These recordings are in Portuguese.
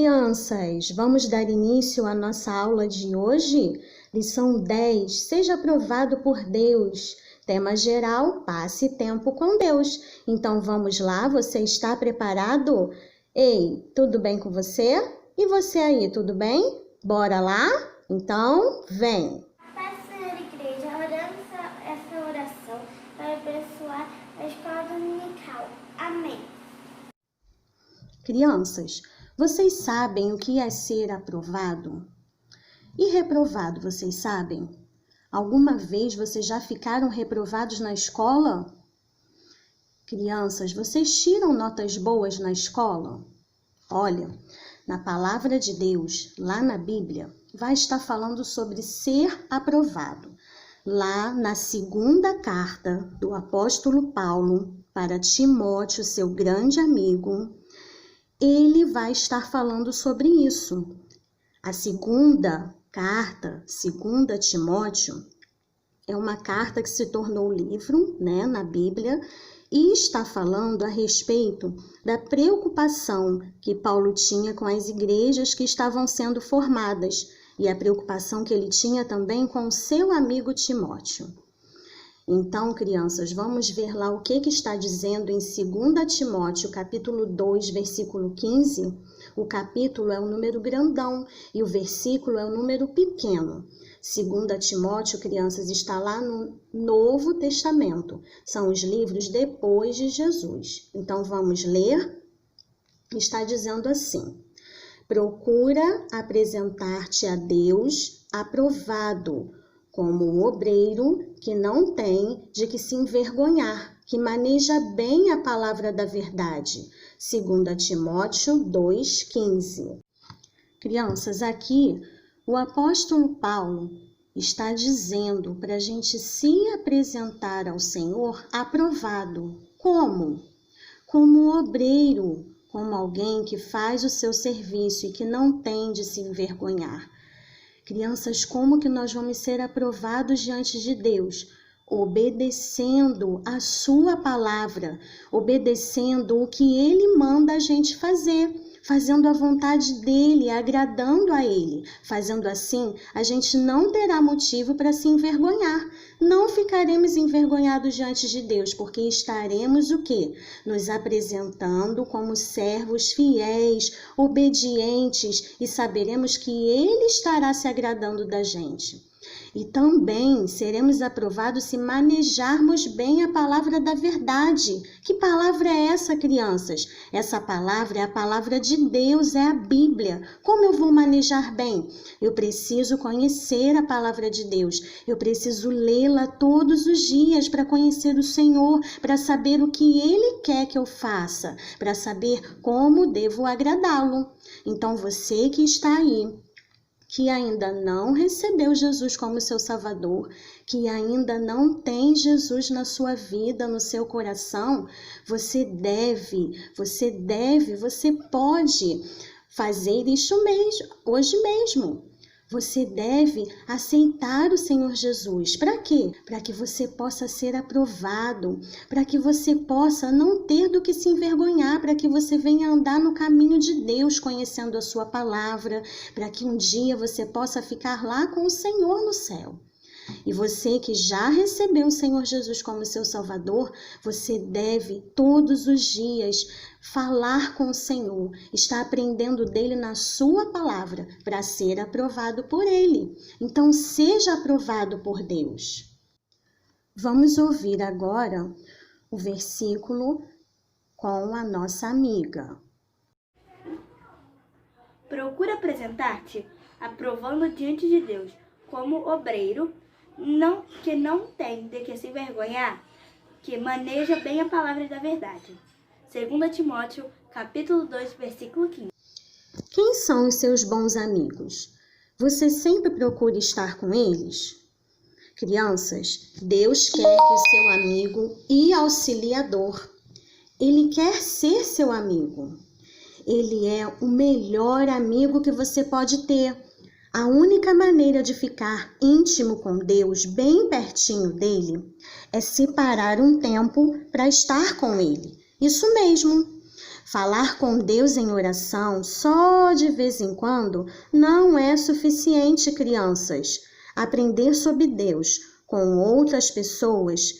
crianças! Vamos dar início à nossa aula de hoje? Lição 10. Seja aprovado por Deus. Tema geral, passe tempo com Deus. Então vamos lá, você está preparado? Ei, tudo bem com você? E você aí, tudo bem? Bora lá? Então, vem! Pai, Senhor, Igreja, oramos essa oração para abençoar a escola dominical. Amém. Crianças, vocês sabem o que é ser aprovado? E reprovado, vocês sabem? Alguma vez vocês já ficaram reprovados na escola? Crianças, vocês tiram notas boas na escola? Olha, na palavra de Deus, lá na Bíblia, vai estar falando sobre ser aprovado. Lá na segunda carta do apóstolo Paulo para Timóteo, seu grande amigo, ele vai estar falando sobre isso. A segunda carta, 2 Timóteo, é uma carta que se tornou livro, na Bíblia, e está falando a respeito da preocupação que Paulo tinha com as igrejas que estavam sendo formadas e a preocupação que ele tinha também com o seu amigo Timóteo. Então, crianças, vamos ver lá o que está dizendo em 2 Timóteo, capítulo 2, versículo 15. O capítulo é um número grandão e o versículo é um número pequeno. 2 Timóteo, crianças, está lá no Novo Testamento. São os livros depois de Jesus. Então, vamos ler. Está dizendo assim: procura apresentar-te a Deus aprovado, como um obreiro que não tem de que se envergonhar, que maneja bem a palavra da verdade. 2 Timóteo 2,15. Crianças, aqui o apóstolo Paulo está dizendo para a gente se apresentar ao Senhor aprovado. Como? Como obreiro, como alguém que faz o seu serviço e que não tem de se envergonhar. Crianças, como que nós vamos ser aprovados diante de Deus? Obedecendo a sua palavra, obedecendo o que Ele manda a gente fazer, fazendo a vontade dEle, agradando a Ele. Fazendo assim, a gente não terá motivo para se envergonhar. Não ficaremos envergonhados diante de Deus, porque estaremos o quê? Nos apresentando como servos fiéis, obedientes, e saberemos que Ele estará se agradando da gente. E também seremos aprovados se manejarmos bem a palavra da verdade. Que palavra é essa, crianças? Essa palavra é a palavra de Deus, é a Bíblia. Como eu vou manejar bem? Eu preciso conhecer a palavra de Deus. Eu preciso lê-la todos os dias para conhecer o Senhor, para saber o que Ele quer que eu faça, para saber como devo agradá-lo. Então, você que está aí, que ainda não recebeu Jesus como seu Salvador, que ainda não tem Jesus na sua vida, no seu coração, você pode fazer isso mesmo, hoje mesmo. Você deve aceitar o Senhor Jesus. Para quê? Para que você possa ser aprovado, para que você possa não ter do que se envergonhar, para que você venha andar no caminho de Deus, conhecendo a sua palavra, para que um dia você possa ficar lá com o Senhor no céu. E você que já recebeu o Senhor Jesus como seu Salvador, você deve todos os dias falar com o Senhor, estar aprendendo dele na sua palavra para ser aprovado por ele. Então, seja aprovado por Deus. Vamos ouvir agora o versículo com a nossa amiga. Procura apresentar-te aprovando diante de Deus como obreiro, que não tem de que se envergonhar, que maneja bem a palavra da verdade. 2 Timóteo, capítulo 2, versículo 15. Quem são os seus bons amigos? Você sempre procura estar com eles? Crianças, Deus quer que o seu amigo e auxiliador, Ele quer ser seu amigo. Ele é o melhor amigo que você pode ter. A única maneira de ficar íntimo com Deus, bem pertinho dele, é separar um tempo para estar com ele. Isso mesmo. Falar com Deus em oração só de vez em quando não é suficiente, crianças. Aprender sobre Deus com outras pessoas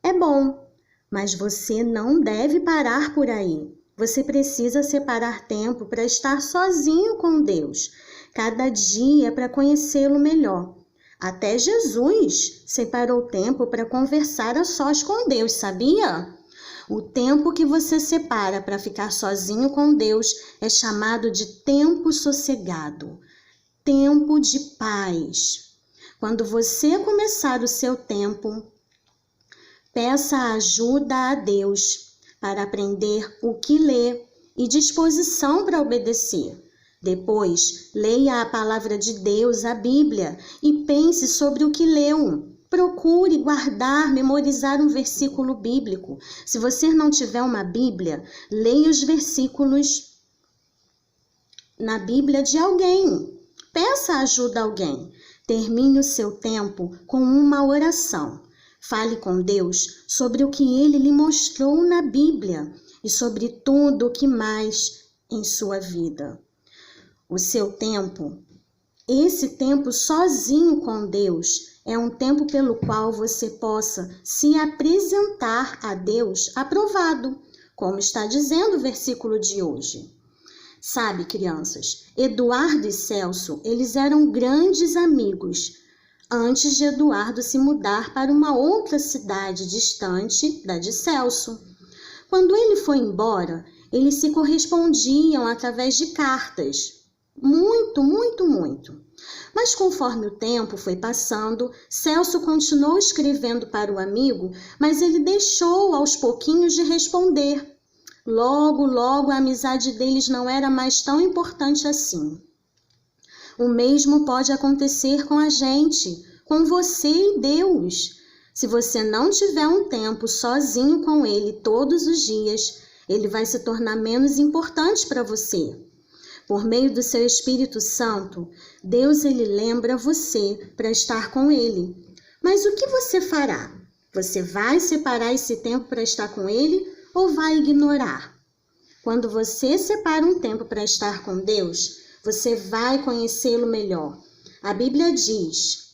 é bom, mas você não deve parar por aí. Você precisa separar tempo para estar sozinho com Deus, cada dia para conhecê-lo melhor. Até Jesus separou tempo para conversar a sós com Deus, sabia? O tempo que você separa para ficar sozinho com Deus é chamado de tempo sossegado, tempo de paz. Quando você começar o seu tempo, peça ajuda a Deus para aprender o que ler e disposição para obedecer. Depois, leia a palavra de Deus, a Bíblia, e pense sobre o que leu. Procure guardar, memorizar um versículo bíblico. Se você não tiver uma Bíblia, leia os versículos na Bíblia de alguém. Peça ajuda a alguém. Termine o seu tempo com uma oração. Fale com Deus sobre o que Ele lhe mostrou na Bíblia e sobre tudo o que mais em sua vida. O seu tempo, esse tempo sozinho com Deus, é um tempo pelo qual você possa se apresentar a Deus aprovado, como está dizendo o versículo de hoje. Sabe, crianças, Eduardo e Celso, eles eram grandes amigos antes de Eduardo se mudar para uma outra cidade distante da de Celso. Quando ele foi embora, eles se correspondiam através de cartas. Muito. Mas conforme o tempo foi passando, Celso continuou escrevendo para o amigo, mas ele deixou aos pouquinhos de responder. Logo, a amizade deles não era mais tão importante assim. O mesmo pode acontecer com a gente, com você e Deus. Se você não tiver um tempo sozinho com Ele todos os dias, Ele vai se tornar menos importante para você. Por meio do seu Espírito Santo, Deus ele lembra você para estar com Ele. Mas o que você fará? Você vai separar esse tempo para estar com Ele ou vai ignorar? Quando você separa um tempo para estar com Deus, você vai conhecê-lo melhor. A Bíblia diz: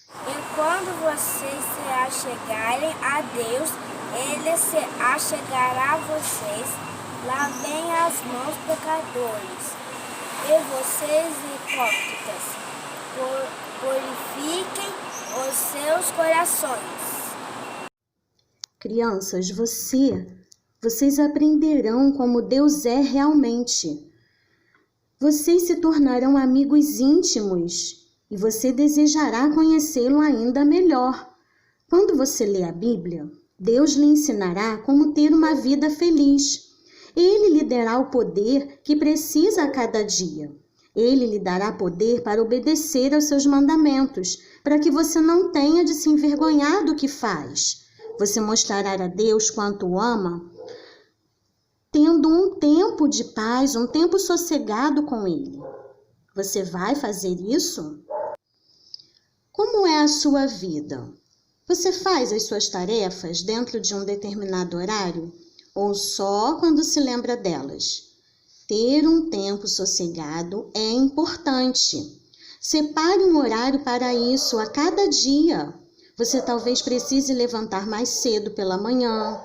E quando vocês se achegarem a Deus, Ele se achegará a vocês. Lavem as mãos, pecadores, e vocês, hipócritas, purifiquem os seus corações. Crianças, vocês aprenderão como Deus é realmente. Vocês se tornarão amigos íntimos e você desejará conhecê-lo ainda melhor. Quando você lê a Bíblia, Deus lhe ensinará como ter uma vida feliz. Ele lhe dará o poder que precisa a cada dia. Ele lhe dará poder para obedecer aos seus mandamentos, para que você não tenha de se envergonhar do que faz. Você mostrará a Deus quanto o ama, tendo um tempo de paz, um tempo sossegado com Ele. Você vai fazer isso? Como é a sua vida? Você faz as suas tarefas dentro de um determinado horário? Ou só quando se lembra delas? Ter um tempo sossegado é importante. Separe um horário para isso a cada dia. Você talvez precise levantar mais cedo pela manhã.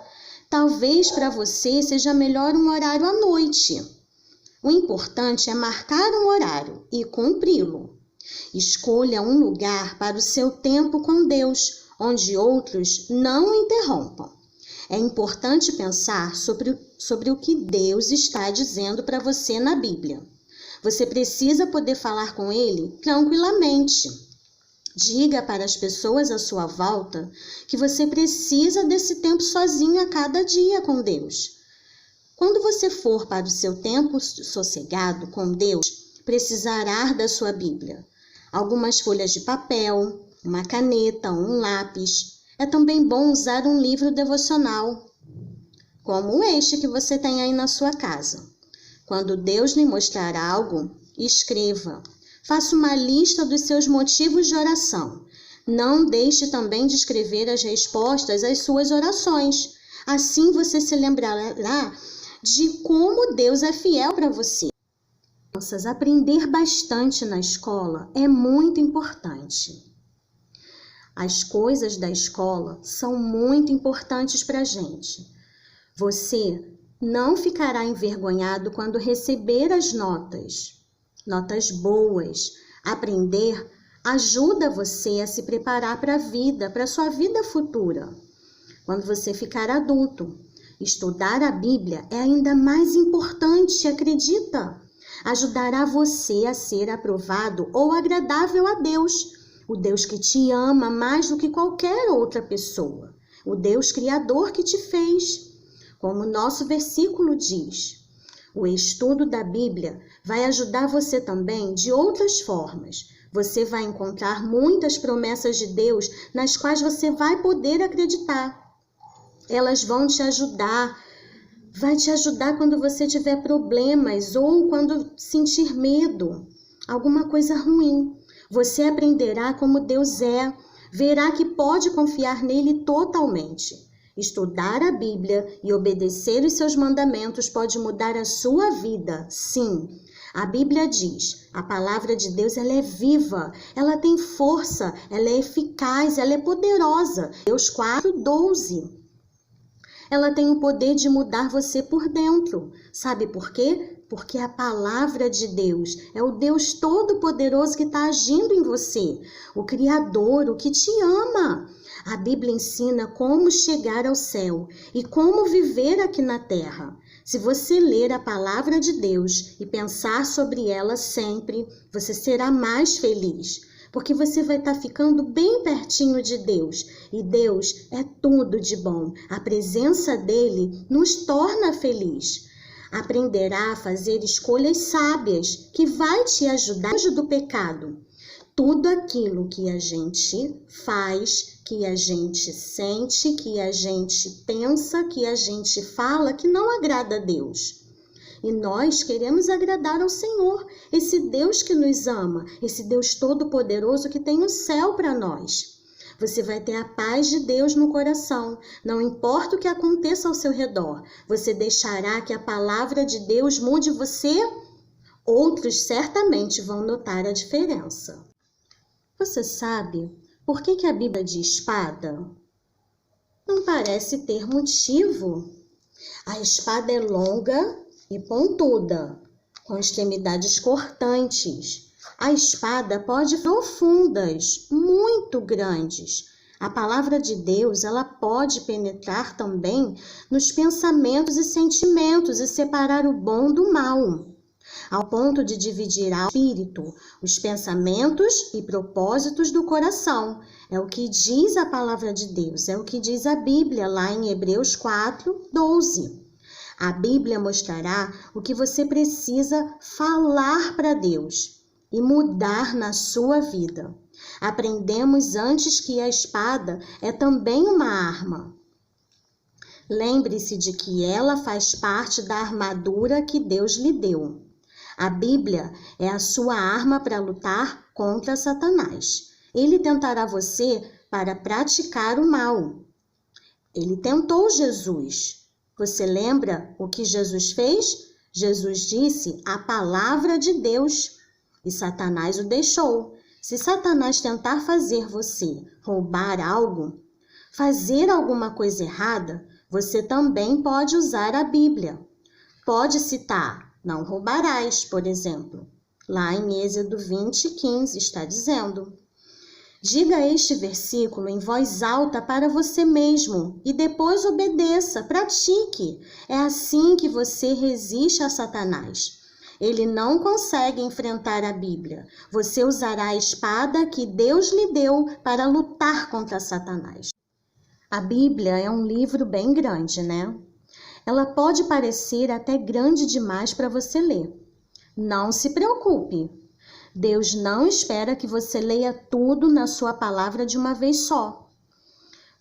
Talvez para você seja melhor um horário à noite. O importante é marcar um horário e cumpri-lo. Escolha um lugar para o seu tempo com Deus, onde outros não o interrompam. É importante pensar sobre o que Deus está dizendo para você na Bíblia. Você precisa poder falar com Ele tranquilamente. Diga para as pessoas à sua volta que você precisa desse tempo sozinho a cada dia com Deus. Quando você for para o seu tempo sossegado com Deus, precisará da sua Bíblia. Algumas folhas de papel, uma caneta, um lápis. É também bom usar um livro devocional, como este que você tem aí na sua casa. Quando Deus lhe mostrar algo, escreva. Faça uma lista dos seus motivos de oração. Não deixe também de escrever as respostas às suas orações. Assim você se lembrará de como Deus é fiel para você. Crianças, aprender bastante na escola é muito importante. As coisas da escola são muito importantes para a gente. Você não ficará envergonhado quando receber as notas boas. Aprender ajuda você a se preparar para a vida, para a sua vida futura. Quando você ficar adulto, estudar a Bíblia é ainda mais importante, acredita? Ajudará você a ser aprovado ou agradável a Deus, o Deus que te ama mais do que qualquer outra pessoa, o Deus Criador que te fez. Como o nosso versículo diz, o estudo da Bíblia vai ajudar você também de outras formas. Você vai encontrar muitas promessas de Deus nas quais você vai poder acreditar. Elas vão te ajudar. Vai te ajudar quando você tiver problemas ou quando sentir medo, alguma coisa ruim. Você aprenderá como Deus é, verá que pode confiar nele totalmente. Estudar a Bíblia e obedecer os seus mandamentos pode mudar a sua vida, sim. A Bíblia diz, a palavra de Deus ela é viva, ela tem força, ela é eficaz, ela é poderosa. Hebreus 4:12. Ela tem o poder de mudar você por dentro. Sabe por quê? Porque a palavra de Deus é o Deus Todo-Poderoso que está agindo em você, o Criador, o que te ama. A Bíblia ensina como chegar ao céu e como viver aqui na terra. Se você ler a palavra de Deus e pensar sobre ela sempre, você será mais feliz. Porque você vai estar ficando bem pertinho de Deus. E Deus é tudo de bom. A presença dele nos torna feliz. Aprenderá a fazer escolhas sábias que vai te ajudar longe do pecado. Tudo aquilo que a gente faz, que a gente sente, que a gente pensa, que a gente fala, que não agrada a Deus. E nós queremos agradar ao Senhor, esse Deus que nos ama, esse Deus Todo-Poderoso que tem o céu para nós. Você vai ter a paz de Deus no coração, não importa o que aconteça ao seu redor. Você deixará que a palavra de Deus mude você? Outros certamente vão notar a diferença. Você sabe por que a Bíblia diz espada? Não parece ter motivo. A espada é longa e pontuda, com extremidades cortantes. A espada pode ser profundas, muito grandes. A palavra de Deus, ela pode penetrar também nos pensamentos e sentimentos e separar o bom do mal, ao ponto de dividir o espírito, os pensamentos e propósitos do coração. É o que diz a palavra de Deus, é o que diz a Bíblia lá em Hebreus 4:12. A Bíblia mostrará o que você precisa falar para Deus e mudar na sua vida. Aprendemos antes que a espada é também uma arma. Lembre-se de que ela faz parte da armadura que Deus lhe deu. A Bíblia é a sua arma para lutar contra Satanás. Ele tentará você para praticar o mal. Ele tentou Jesus. Você lembra o que Jesus fez? Jesus disse a palavra de Deus e Satanás o deixou. Se Satanás tentar fazer você roubar algo, fazer alguma coisa errada, você também pode usar a Bíblia. Pode citar, não roubarás, por exemplo. Lá em Êxodo 20:15 está dizendo. Diga este versículo em voz alta para você mesmo e depois obedeça, pratique. É assim que você resiste a Satanás. Ele não consegue enfrentar a Bíblia. Você usará a espada que Deus lhe deu para lutar contra Satanás. A Bíblia é um livro bem grande, né? Ela pode parecer até grande demais para você ler. Não se preocupe. Deus não espera que você leia tudo na sua palavra de uma vez só.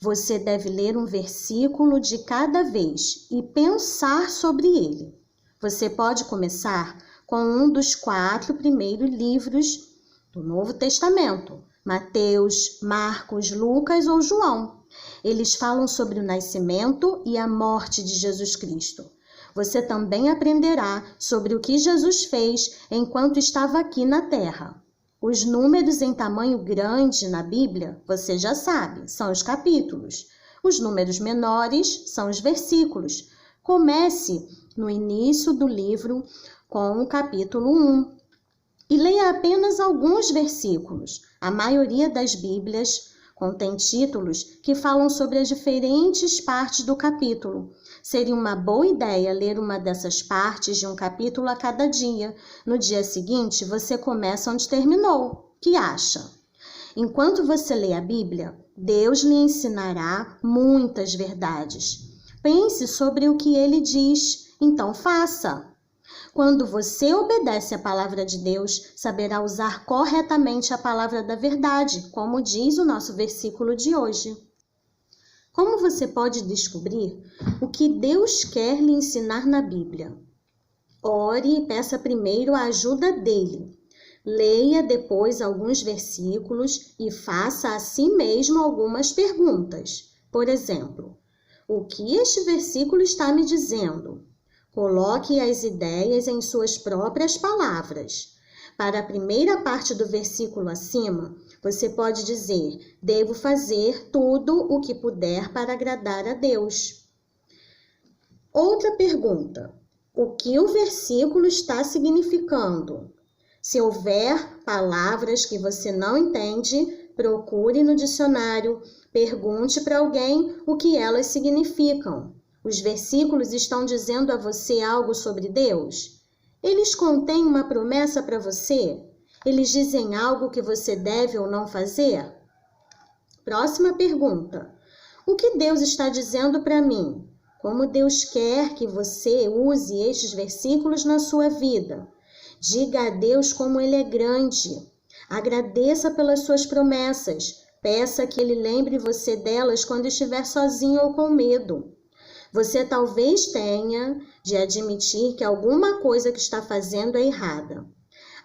Você deve ler um versículo de cada vez e pensar sobre ele. Você pode começar com um dos 4 primeiros livros do Novo Testamento, Mateus, Marcos, Lucas ou João. Eles falam sobre o nascimento e a morte de Jesus Cristo. Você também aprenderá sobre o que Jesus fez enquanto estava aqui na Terra. Os números em tamanho grande na Bíblia, você já sabe, são os capítulos. Os números menores são os versículos. Comece no início do livro com o capítulo 1 e leia apenas alguns versículos. A maioria das Bíblias contém títulos que falam sobre as diferentes partes do capítulo. Seria uma boa ideia ler uma dessas partes de um capítulo a cada dia. No dia seguinte, você começa onde terminou. Que acha? Enquanto você lê a Bíblia, Deus lhe ensinará muitas verdades. Pense sobre o que ele diz, então faça. Quando você obedece à palavra de Deus, saberá usar corretamente a palavra da verdade, como diz o nosso versículo de hoje. Como você pode descobrir o que Deus quer lhe ensinar na Bíblia? Ore e peça primeiro a ajuda dele. Leia depois alguns versículos e faça a si mesmo algumas perguntas. Por exemplo, o que este versículo está me dizendo? Coloque as ideias em suas próprias palavras. Para a primeira parte do versículo acima, você pode dizer: devo fazer tudo o que puder para agradar a Deus. Outra pergunta: o que o versículo está significando? Se houver palavras que você não entende, procure no dicionário, pergunte para alguém o que elas significam. Os versículos estão dizendo a você algo sobre Deus? Eles contêm uma promessa para você? Eles dizem algo que você deve ou não fazer? Próxima pergunta. O que Deus está dizendo para mim? Como Deus quer que você use estes versículos na sua vida? Diga a Deus como Ele é grande. Agradeça pelas suas promessas. Peça que Ele lembre você delas quando estiver sozinho ou com medo. Você talvez tenha de admitir que alguma coisa que está fazendo é errada.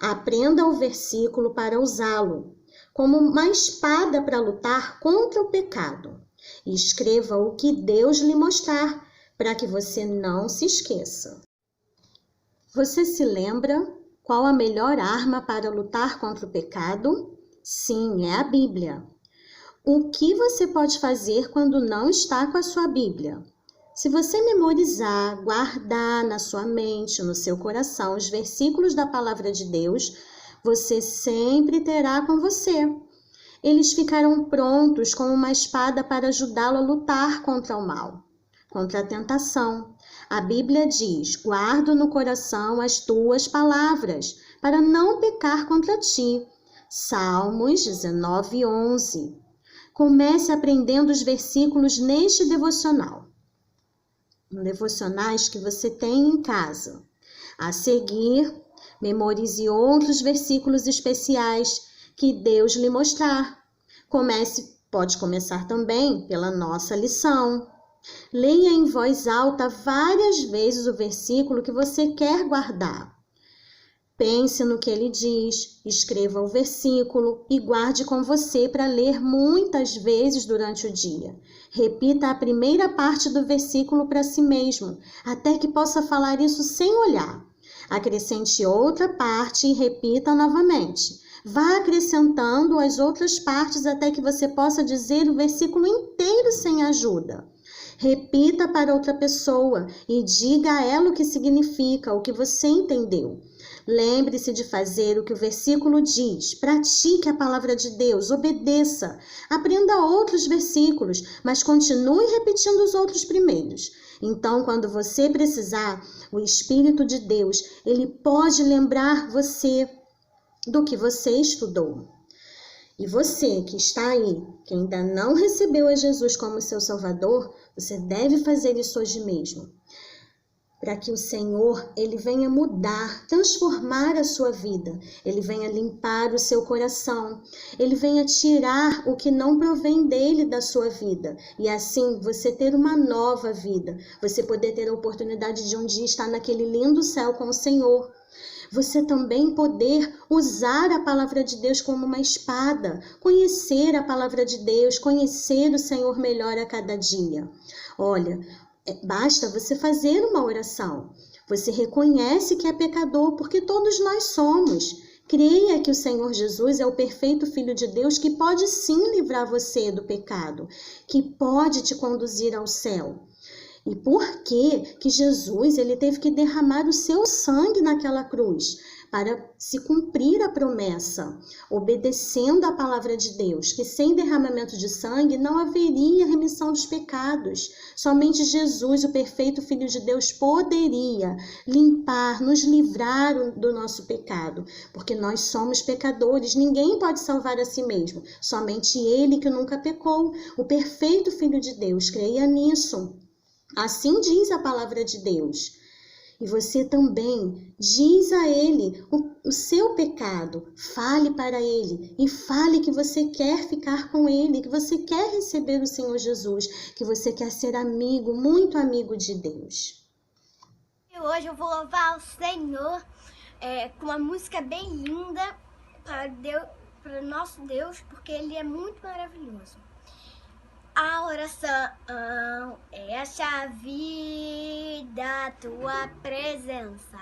Aprenda o versículo para usá-lo como uma espada para lutar contra o pecado. E escreva o que Deus lhe mostrar, para que você não se esqueça. Você se lembra qual a melhor arma para lutar contra o pecado? Sim, é a Bíblia. O que você pode fazer quando não está com a sua Bíblia? Se você memorizar, guardar na sua mente, no seu coração, os versículos da palavra de Deus, você sempre terá com você. Eles ficarão prontos como uma espada para ajudá-lo a lutar contra o mal, contra a tentação. A Bíblia diz: guardo no coração as tuas palavras, para não pecar contra ti. Salmos 19:11. Comece aprendendo os versículos neste devocional. Devocionais que você tem em casa. A seguir, memorize outros versículos especiais que Deus lhe mostrar. Pode começar também pela nossa lição. Leia em voz alta várias vezes o versículo que você quer guardar. Pense no que ele diz, escreva o versículo e guarde com você para ler muitas vezes durante o dia. Repita a primeira parte do versículo para si mesmo, até que possa falar isso sem olhar. Acrescente outra parte e repita novamente. Vá acrescentando as outras partes até que você possa dizer o versículo inteiro sem ajuda. Repita para outra pessoa e diga a ela o que significa, o que você entendeu. Lembre-se de fazer o que o versículo diz. Pratique a palavra de Deus, obedeça. Aprenda outros versículos, mas continue repetindo os outros primeiros. Então, quando você precisar, o Espírito de Deus, ele pode lembrar você do que você estudou. E você que está aí, que ainda não recebeu a Jesus como seu Salvador, você deve fazer isso hoje mesmo. Para que o Senhor, ele venha mudar, transformar a sua vida. Ele venha limpar o seu coração. Ele venha tirar o que não provém dele da sua vida. E assim, você ter uma nova vida. Você poder ter a oportunidade de um dia estar naquele lindo céu com o Senhor. Você também poder usar a palavra de Deus como uma espada. Conhecer a palavra de Deus, conhecer o Senhor melhor a cada dia. Olha, Basta você fazer uma oração. Você reconhece que é pecador, porque todos nós somos. Creia que o Senhor Jesus é o perfeito Filho de Deus que pode sim livrar você do pecado, que pode te conduzir ao céu. E por que Jesus ele teve que derramar o seu sangue naquela cruz? Para se cumprir a promessa, obedecendo à palavra de Deus, que sem derramamento de sangue não haveria remissão dos pecados. Somente Jesus, o perfeito Filho de Deus, poderia limpar, nos livrar do nosso pecado, porque nós somos pecadores, ninguém pode salvar a si mesmo, somente Ele que nunca pecou, o perfeito Filho de Deus. Creia nisso. Assim diz a palavra de Deus. E você também diz a Ele o seu pecado. Fale para Ele e fale que você quer ficar com Ele, que você quer receber o Senhor Jesus, que você quer ser amigo, muito amigo de Deus. E hoje eu vou louvar o Senhor com uma música bem linda para o nosso Deus, porque Ele é muito maravilhoso. A oração é a chave da tua presença,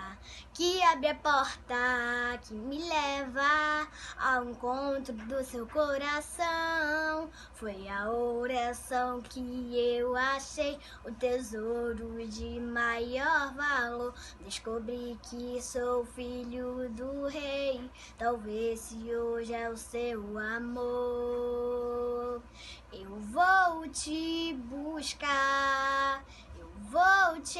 que abre a porta, que me leva ao encontro do seu coração. Foi a oração que eu achei o tesouro de maior valor. Descobri que sou filho do rei, talvez se hoje é o seu amor. Eu vou te buscar, eu vou te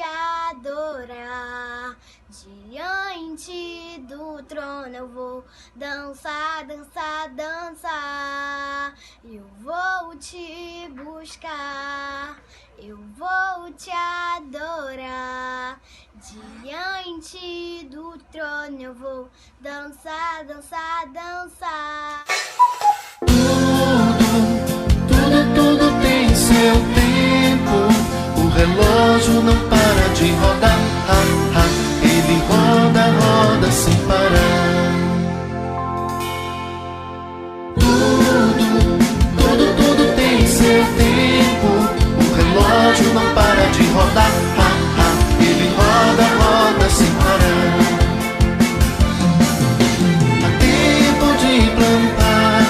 adorar, diante do trono eu vou dançar, dançar, dançar. Eu vou te buscar, eu vou te adorar, diante do trono eu vou dançar, dançar, dançar. Tudo tem seu tempo, o relógio não para de rodar, ele roda, roda sem parar. Tudo tem seu tempo, o relógio não para de rodar, ele roda, roda sem parar. Há tempo de plantar,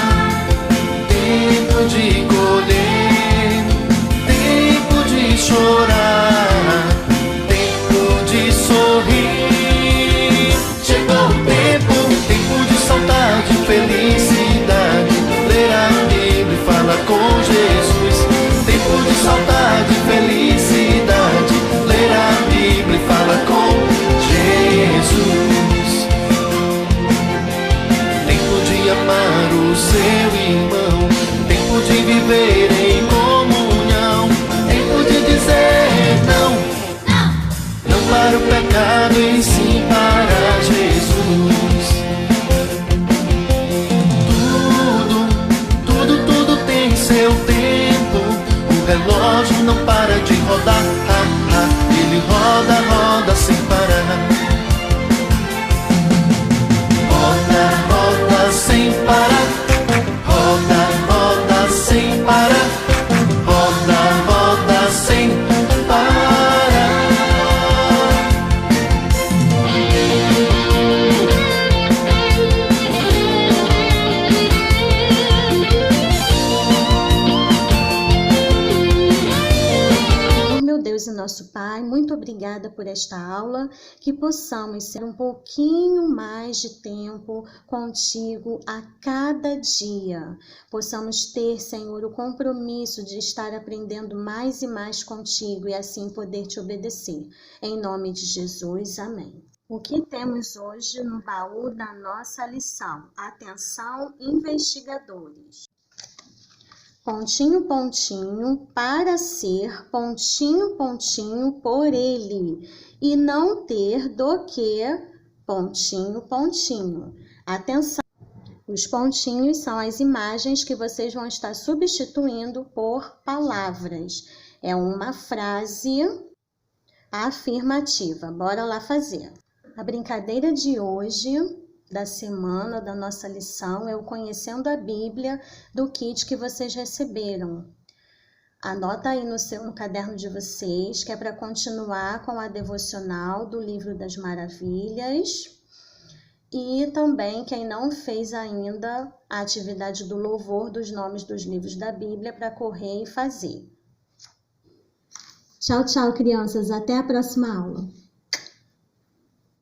tempo de colher, tempo de chorar, tempo de sorrir. Chegou o tempo de saltar de felicidade, ler a Bíblia e falar com Jesus. Tempo de saltar de felicidade, ler a Bíblia e falar com Jesus. Tempo de amar o seu irmão, tempo de viver em comunhão, tempo de dizer não para o pecado e sim para Jesus. Tudo tem seu tempo, o relógio não para de rodar, ele roda, roda sem parar. Roda, roda sem parar, roda, roda sem parar, roda, roda sem parar. Oh, meu Deus e nosso Pai, muito obrigada por esta aula, que possamos ser um pouquinho mais de tempo contigo a cada dia. Possamos ter, Senhor, o compromisso de estar aprendendo mais e mais contigo e assim poder te obedecer. Em nome de Jesus, amém. O que temos hoje no baú da nossa lição? Atenção, investigadores. Pontinho, pontinho, para ser, pontinho, pontinho, por ele, e não ter do que, pontinho, pontinho. Atenção, os pontinhos são as imagens que vocês vão estar substituindo por palavras. É uma frase afirmativa. Bora lá fazer. A brincadeira de hoje, da semana, da nossa lição, é o Conhecendo a Bíblia do kit que vocês receberam. Anota aí no caderno de vocês, que é para continuar com a devocional do Livro das Maravilhas. E também, quem não fez ainda, a atividade do louvor dos nomes dos livros da Bíblia para correr e fazer. Tchau, tchau, crianças. Até a próxima aula.